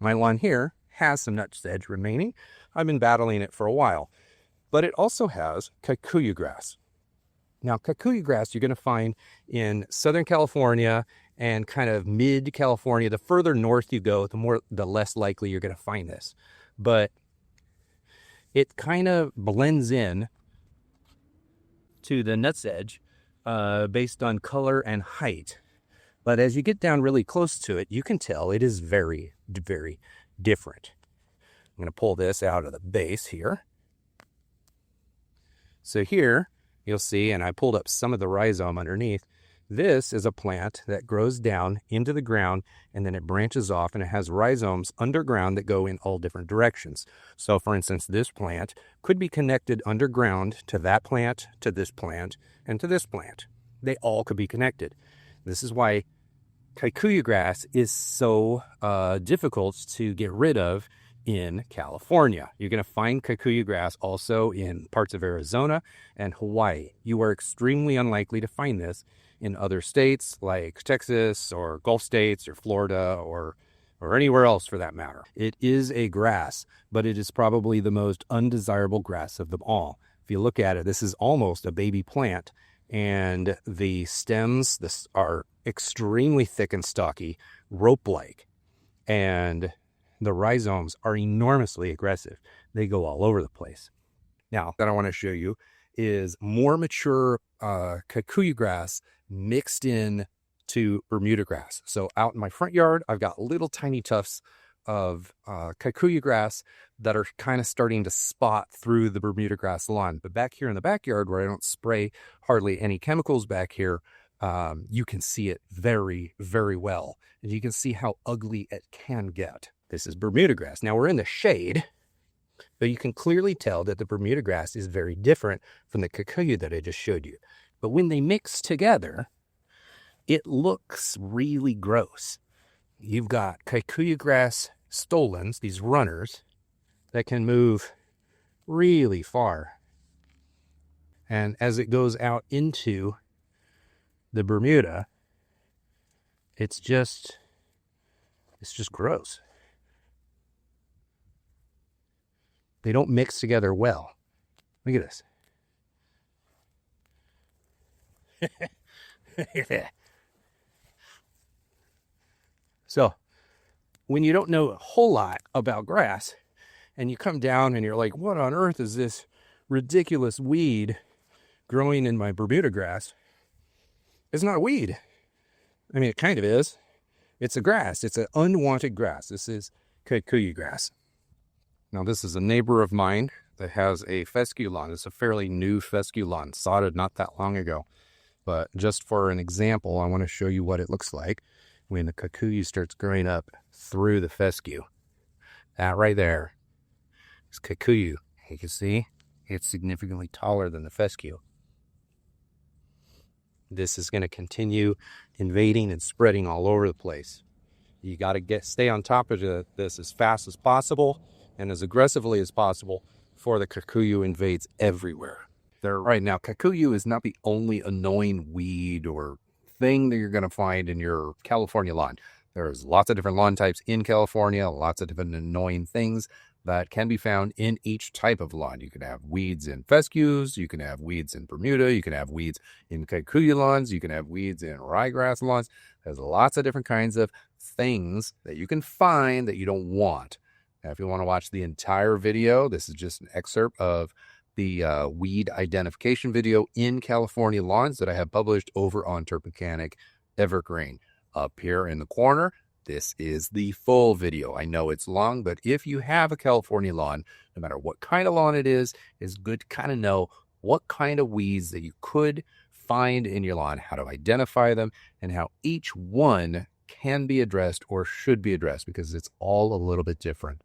My lawn here has some nutsedge remaining. I've been battling it for a while. But it also has Kikuyu grass. Now, Kikuyu grass you're going to find in Southern California and kind of mid-California. The further north you go, the less likely you're going to find this. But it kind of blends in to the nutsedge based on color and height. But as you get down really close to it, you can tell it is very, very different. I'm going to pull this out of the base here. So here you'll see, and I pulled up some of the rhizome underneath. This is a plant that grows down into the ground and then it branches off and it has rhizomes underground that go in all different directions. So for instance, this plant could be connected underground to that plant, to this plant, and to this plant. They all could be connected. This is why Kikuyu grass is so difficult to get rid of in California. You're going to find Kikuyu grass also in parts of Arizona and Hawaii. You are extremely unlikely to find this in other states like Texas or Gulf states or Florida or anywhere else for that matter. It is a grass, but it is probably the most undesirable grass of them all. If you look at it, this is almost a baby plant, and the stems are extremely thick and stocky, rope-like, and the rhizomes are enormously aggressive. They go all over the place. Now, what I want to show you is more mature Kikuyu grass mixed in to Bermudagrass. So out in my front yard, I've got little tiny tufts of Kikuyu grass that are kind of starting to spot through the Bermudagrass lawn. But back here in the backyard where I don't spray hardly any chemicals back here, you can see it very, very well. And you can see how ugly it can get. This is Bermudagrass. Now we're in the shade, but you can clearly tell that the Bermudagrass is very different from the Kikuyu that I just showed you. But when they mix together, it looks really gross. You've got Kikuyu grass stolons, these runners, that can move really far. And as it goes out into the Bermuda, it's just gross. They don't mix together well. Look at this. So, when you don't know a whole lot about grass, and you come down and you're like, what on earth is this ridiculous weed growing in my Bermuda grass? It's not a weed. I mean, it kind of is. It's a grass. It's an unwanted grass. This is Kikuyu grass. Now, this is a neighbor of mine that has a fescue lawn. It's a fairly new fescue lawn, sodded not that long ago. But just for an example, I want to show you what it looks like when the Kikuyu starts growing up through the fescue. That right there is Kikuyu. You can see it's significantly taller than the fescue. This is going to continue invading and spreading all over the place. You got to stay on top of this as fast as possible and as aggressively as possible before the Kikuyu invades everywhere. Right now, Kikuyu is not the only annoying weed or thing that you're going to find in your California lawn. There's lots of different lawn types in California, lots of different annoying things that can be found in each type of lawn. You can have weeds in fescues, you can have weeds in Bermuda, you can have weeds in Kikuyu lawns, you can have weeds in ryegrass lawns. There's lots of different kinds of things that you can find that you don't want. Now, if you want to watch the entire video, this is just an excerpt of the weed identification video in California lawns that I have published over on Turpentanic Evergreen. Up here in the corner, this is the full video. I know it's long, but if you have a California lawn, no matter what kind of lawn it is, it's good to kind of know what kind of weeds that you could find in your lawn, how to identify them, and how each one can be addressed or should be addressed, because it's all a little bit different.